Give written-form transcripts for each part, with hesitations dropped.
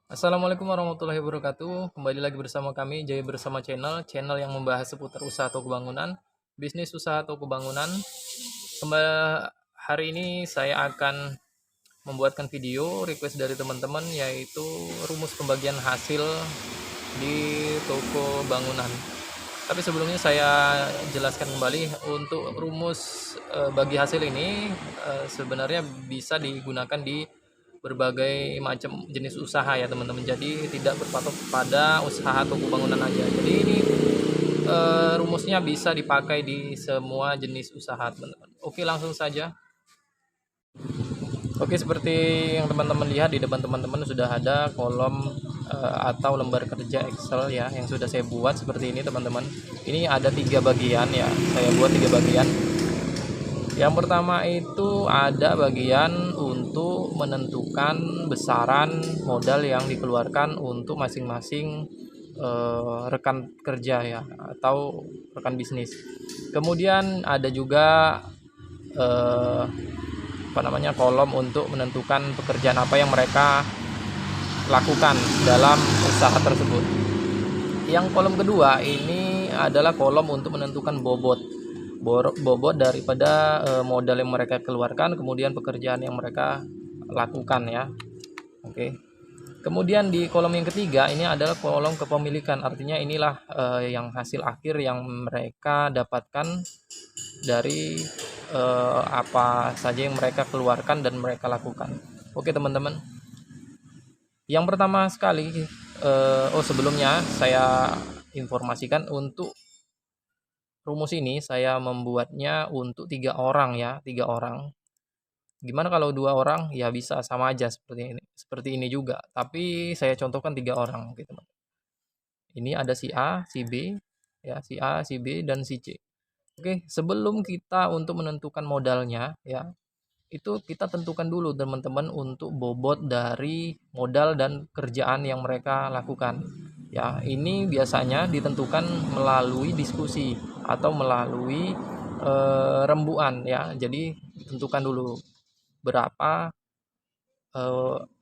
Assalamualaikum warahmatullahi wabarakatuh. Kembali lagi bersama kami Jaya Bersama channel yang membahas seputar usaha atau kebangunan, bisnis usaha atau kebangunan. Kembali hari ini saya akan membuatkan video request dari teman-teman yaitu rumus pembagian hasil di toko bangunan. Tapi sebelumnya saya jelaskan kembali untuk rumus bagi hasil ini sebenarnya bisa digunakan di berbagai macam jenis usaha ya teman-teman. Jadi tidak berpatok pada usaha toko bangunan aja. Jadi ini rumusnya bisa dipakai di semua jenis usaha teman-teman. Oke, langsung saja. Oke, seperti yang teman-teman lihat di depan teman-teman sudah ada kolom atau lembar kerja Excel ya yang sudah saya buat seperti ini teman-teman. Ini ada 3 bagian ya. Saya buat 3 bagian. Yang pertama itu ada bagian untuk menentukan besaran modal yang dikeluarkan untuk masing-masing rekan kerja ya atau rekan bisnis. Kemudian ada juga eh, kolom untuk menentukan pekerjaan apa yang mereka lakukan dalam usaha tersebut. Yang kolom kedua ini adalah kolom untuk menentukan bobot daripada modal yang mereka keluarkan, kemudian pekerjaan yang mereka lakukan ya. Oke. Kemudian di kolom yang ketiga ini adalah kolom kepemilikan, artinya inilah yang hasil akhir yang mereka dapatkan dari apa saja yang mereka keluarkan dan mereka lakukan. Oke teman-teman. Yang pertama sekali, sebelumnya saya informasikan untuk rumus ini saya membuatnya untuk 3 orang ya, 3 orang. Gimana kalau 2 orang? Ya bisa sama aja seperti ini juga. Tapi saya contohkan 3 orang, gitu. Ini ada si A, si B, ya si A, si B, dan si C. Oke, sebelum kita untuk menentukan modalnya, ya itu kita tentukan dulu teman-teman untuk bobot dari modal dan kerjaan yang mereka lakukan. Ya, ini biasanya ditentukan melalui diskusi atau melalui rembuan ya. Jadi tentukan dulu berapa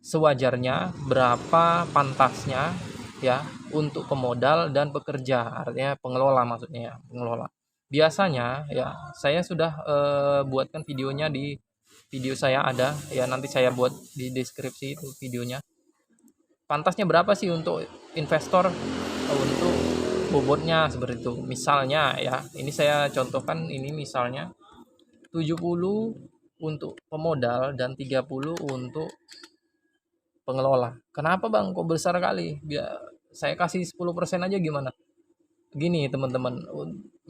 sewajarnya, berapa pantasnya ya untuk pemodal dan pekerja, artinya pengelola maksudnya ya, pengelola. Biasanya ya saya sudah buatkan videonya di video saya ada ya, nanti saya buat di deskripsi itu videonya. Pantasnya berapa sih untuk investor untuk bobotnya seperti itu. Misalnya ya, ini saya contohkan ini misalnya 70 untuk pemodal dan 30 untuk pengelola. Kenapa Bang kok besar kali? Biar saya kasih 10% aja gimana? Gini teman-teman,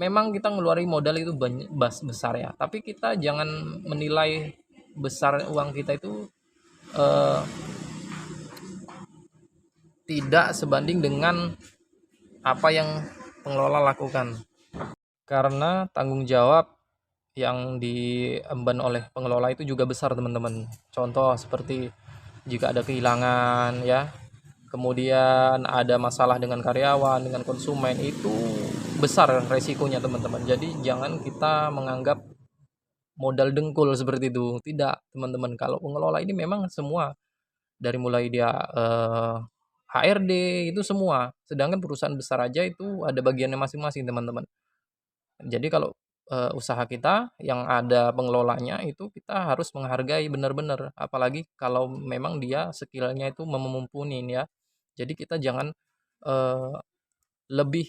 memang kita ngeluarin modal itu banyak besar ya, tapi kita jangan menilai besar uang kita itu eh, tidak sebanding dengan apa yang pengelola lakukan. Karena tanggung jawab yang diemban oleh pengelola itu juga besar teman-teman. Contoh seperti jika ada kehilangan ya, kemudian ada masalah dengan karyawan, dengan konsumen, itu besar resikonya teman-teman. Jadi jangan kita menganggap modal dengkul seperti itu. Tidak teman-teman, kalau pengelola ini memang semua dari mulai dia HRD itu semua. Sedangkan perusahaan besar aja itu ada bagiannya masing-masing teman-teman. Jadi kalau usaha kita yang ada pengelolanya itu kita harus menghargai benar-benar, apalagi kalau memang dia skillnya itu mumpuni ya. Jadi kita jangan lebih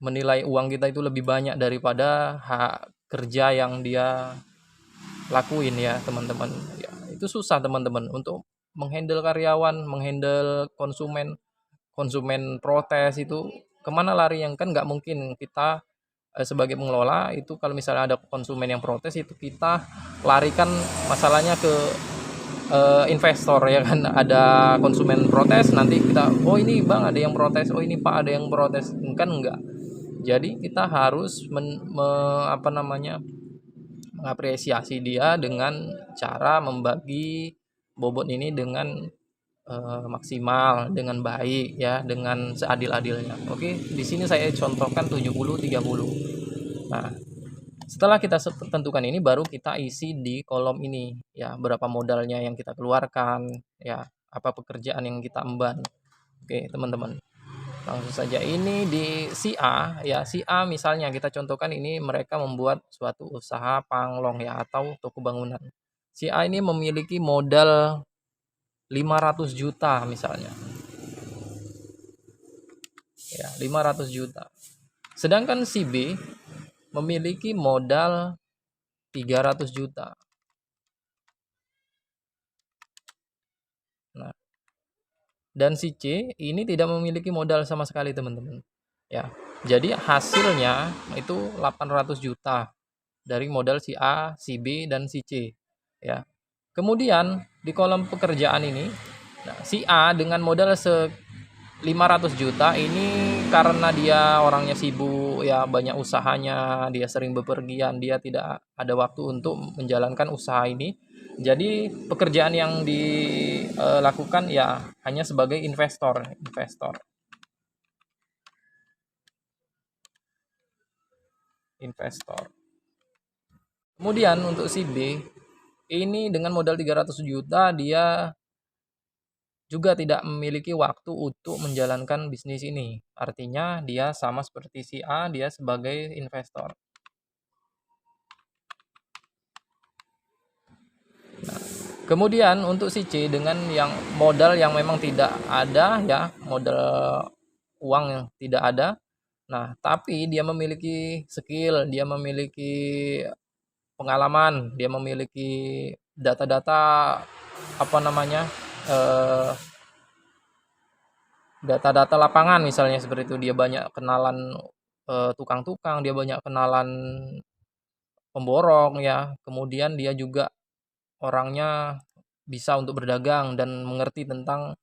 menilai uang kita itu lebih banyak daripada hak kerja yang dia lakuin ya teman-teman. Ya, itu susah teman-teman untuk menghandle karyawan, menghandle konsumen. Konsumen protes itu kemana lari, yang kan nggak mungkin kita sebagai pengelola itu kalau misalnya ada konsumen yang protes itu kita larikan masalahnya ke investor ya kan. Ada konsumen protes nanti kita, oh ini bang ada yang protes, oh ini pak ada yang protes, kan enggak. Jadi kita harus mengapresiasi dia dengan cara membagi bobot ini dengan maksimal, dengan baik ya, dengan seadil-adilnya. Oke, di sini saya contohkan 70-30. Nah, setelah kita tentukan ini baru kita isi di kolom ini ya, berapa modalnya yang kita keluarkan ya. apa pekerjaan yang kita emban. Oke, teman-teman. Langsung saja ini di si A ya, si A misalnya kita contohkan ini mereka membuat suatu usaha panglong ya atau toko bangunan. Si A ini memiliki modal 500 juta misalnya. Ya, 500 juta. Sedangkan si B memiliki modal 300 juta. Nah, dan si C ini tidak memiliki modal sama sekali, teman-teman. Ya. Jadi hasilnya itu 800 juta dari modal si A, si B dan si C. Ya. Kemudian di kolom pekerjaan ini, nah, si A dengan modal 500 juta ini karena dia orangnya sibuk ya, banyak usahanya, dia sering bepergian, dia tidak ada waktu untuk menjalankan usaha ini. Jadi pekerjaan yang dilakukan ya hanya sebagai investor. Kemudian untuk si B ini dengan modal 300 juta dia juga tidak memiliki waktu untuk menjalankan bisnis ini. Artinya dia sama seperti si A, dia sebagai investor. Nah, kemudian untuk si C dengan yang modal yang memang tidak ada ya, modal uang yang tidak ada. Nah, tapi dia memiliki skill, dia memiliki pengalaman, dia memiliki data-data apa namanya? eh, data-data lapangan misalnya seperti itu. Dia banyak kenalan tukang-tukang, dia banyak kenalan pemborong ya. Kemudian dia juga orangnya bisa untuk berdagang dan mengerti tentang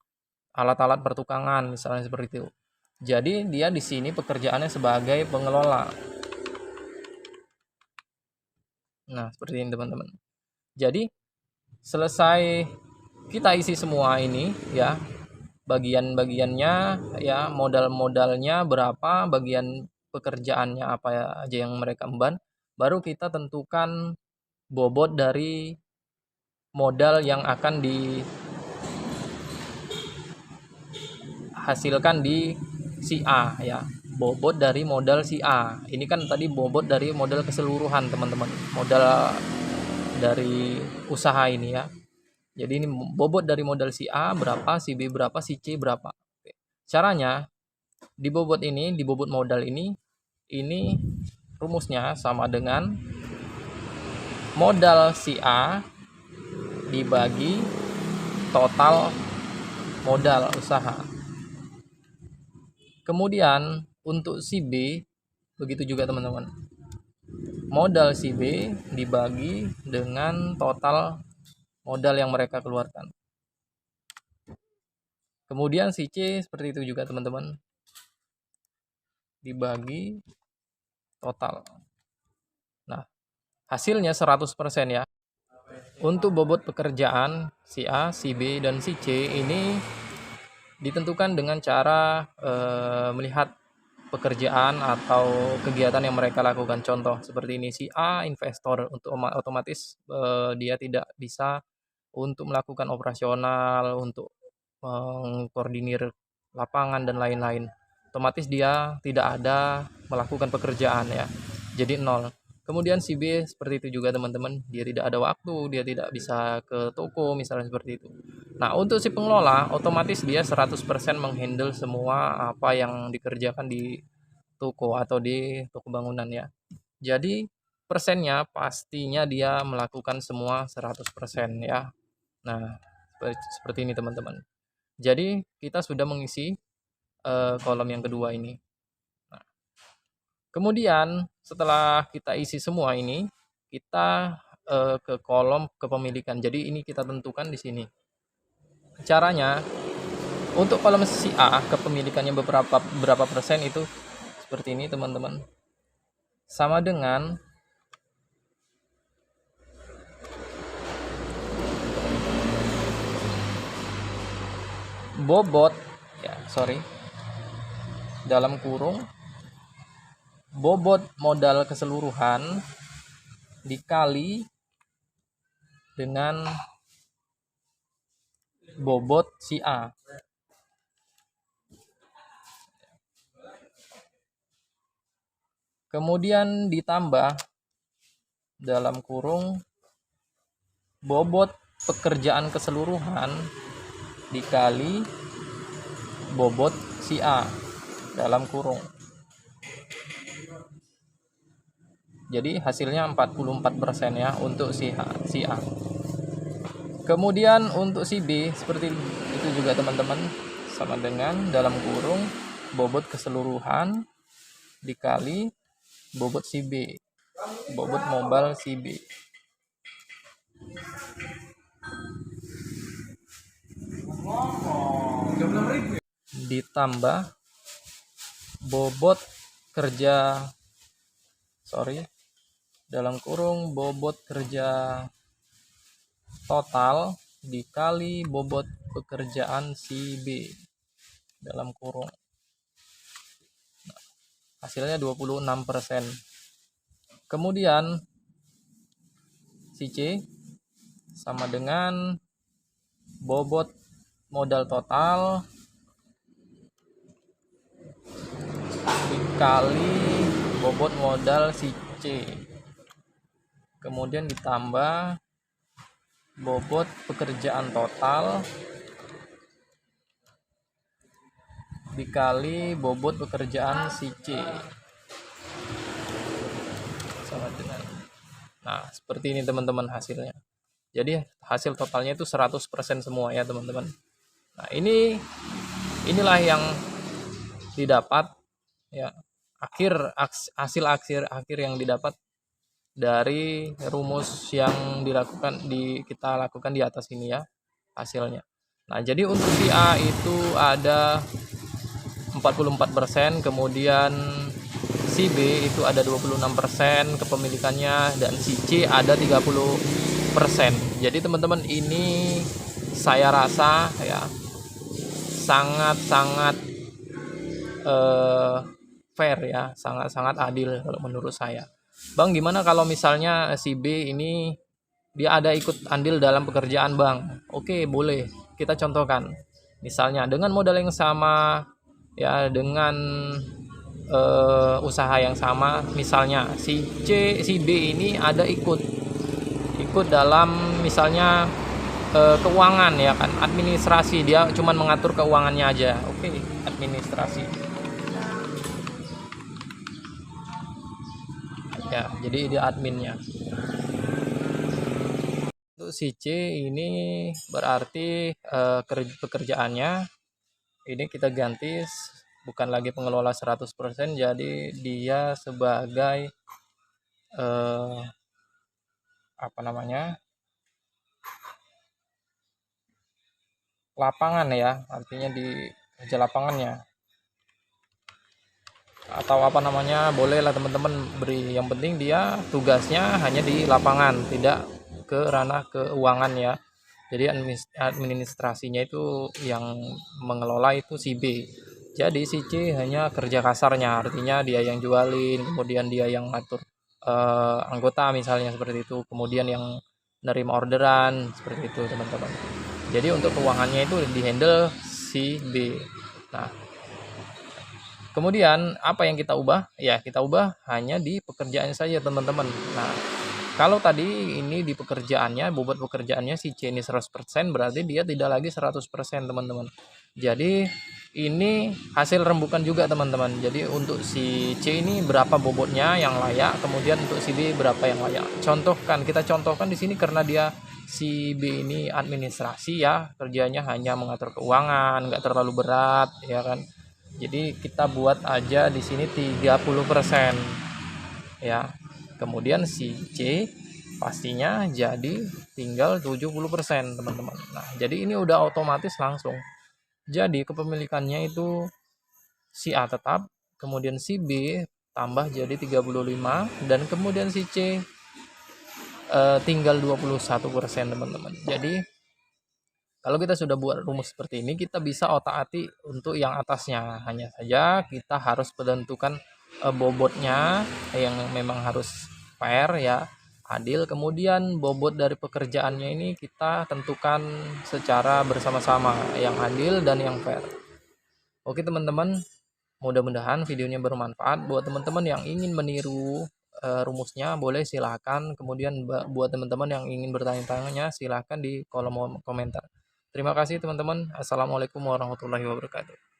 alat-alat pertukangan misalnya seperti itu. Jadi dia di sini pekerjaannya sebagai pengelola. Nah, seperti ini teman-teman. Jadi selesai kita isi semua ini ya, bagian-bagiannya ya, modal-modalnya berapa, bagian pekerjaannya apa aja yang mereka emban, baru kita tentukan bobot dari modal yang akan dihasilkan di si A ya. Bobot dari modal si A. Ini kan tadi bobot dari modal keseluruhan, teman-teman. Modal dari usaha ini ya. Jadi ini bobot dari modal si A berapa, si B berapa, si C berapa. Oke. Caranya di bobot modal ini rumusnya sama dengan modal si A dibagi total modal usaha. Kemudian untuk si B begitu juga teman-teman. Modal si B dibagi dengan total modal yang mereka keluarkan. Kemudian si C seperti itu juga teman-teman. Dibagi total. Nah, hasilnya 100% ya. Untuk bobot pekerjaan si A, si B, dan si C ini ditentukan dengan cara melihat pekerjaan atau kegiatan yang mereka lakukan. Contoh seperti ini, si A investor, untuk otomatis dia tidak bisa untuk melakukan operasional, untuk mengkoordinir lapangan dan lain-lain. Otomatis dia tidak ada melakukan pekerjaan ya. Jadi nol. Kemudian si B seperti itu juga teman-teman, dia tidak ada waktu, dia tidak bisa ke toko misalnya seperti itu. Nah, untuk si pengelola otomatis dia 100% menghandle semua apa yang dikerjakan di toko atau di toko bangunan ya. Jadi persennya pastinya dia melakukan semua 100% ya. Nah, seperti ini teman-teman. Jadi kita sudah mengisi kolom yang kedua ini. Nah, kemudian setelah kita isi semua ini, kita ke kolom kepemilikan. Jadi ini kita tentukan di sini. Caranya untuk kolom si A kepemilikannya berapa persen itu seperti ini teman-teman. Sama dengan bobot ya, dalam kurung bobot modal keseluruhan dikali dengan bobot si A. Kemudian ditambah dalam kurung bobot pekerjaan keseluruhan dikali bobot si A dalam kurung. Jadi hasilnya 44% ya untuk si A. Kemudian untuk si B seperti itu juga teman-teman, sama dengan dalam kurung bobot keseluruhan dikali bobot si B, bobot mobile si B. Ditambah bobot kerja dalam kurung bobot kerja total dikali bobot pekerjaan si B dalam kurung. Nah, hasilnya 26%. Kemudian si C sama dengan bobot modal total dikali bobot modal si C, kemudian ditambah bobot pekerjaan total dikali bobot pekerjaan si C sama dengan, nah seperti ini teman-teman hasilnya. Jadi hasil totalnya itu 100% semua ya teman-teman. Nah inilah yang didapat ya, hasil akhir yang didapat dari rumus yang kita lakukan di atas ini ya hasilnya. Nah jadi untuk si A itu ada 44%, kemudian si B itu ada 26% kepemilikannya, dan si C ada 30%. Jadi teman-teman ini saya rasa ya sangat-sangat fair ya, sangat-sangat adil kalau menurut saya. Bang, gimana kalau misalnya si B ini dia ada ikut andil dalam pekerjaan Bang? Oke, boleh. Kita contohkan. Misalnya dengan modal yang sama ya, dengan usaha yang sama, misalnya si B ini ada ikut dalam misalnya keuangan ya kan, administrasi, dia cuman mengatur keuangannya aja. Oke, administrasi. Ya, jadi dia adminnya. Untuk si C ini berarti pekerjaannya ini kita ganti bukan lagi pengelola 100%, jadi dia sebagai lapangan ya, artinya di kerja lapangannya atau boleh lah teman-teman beri, yang penting dia tugasnya hanya di lapangan, tidak ke ranah keuangan ya. Jadi administrasinya itu yang mengelola itu si B. Jadi si C hanya kerja kasarnya, artinya dia yang jualin, kemudian dia yang ngatur anggota misalnya seperti itu, kemudian yang nerima orderan seperti itu teman-teman. Jadi untuk keuangannya itu dihandle si B. Nah, kemudian apa yang kita ubah? Ya, kita ubah hanya di pekerjaan saja teman-teman. Nah, kalau tadi ini di pekerjaannya, bobot pekerjaannya si C ini 100%, berarti dia tidak lagi 100% teman-teman. Jadi ini hasil rembukan juga teman-teman. Jadi untuk si C ini berapa bobotnya yang layak, kemudian untuk si B berapa yang layak. Kita contohkan di sini karena dia si B ini administrasi ya, kerjanya hanya mengatur keuangan, nggak terlalu berat ya kan. Jadi kita buat aja di sini 30% ya. Kemudian si C pastinya jadi tinggal 70% teman-teman. Nah, jadi ini udah otomatis langsung. Jadi kepemilikannya itu si A tetap, kemudian si B tambah jadi 35, dan kemudian si C tinggal 21% teman-teman. Jadi kalau kita sudah buat rumus seperti ini, kita bisa otak-atik untuk yang atasnya. Hanya saja kita harus menentukan bobotnya yang memang harus fair ya. adil. Kemudian bobot dari pekerjaannya ini kita tentukan secara bersama-sama, yang adil dan yang fair. Oke teman-teman, mudah-mudahan videonya bermanfaat buat teman-teman yang ingin meniru rumusnya, boleh silahkan. Kemudian buat teman-teman yang ingin bertanya-tanya, silahkan di kolom komentar. Terima kasih teman-teman. Assalamualaikum warahmatullahi wabarakatuh.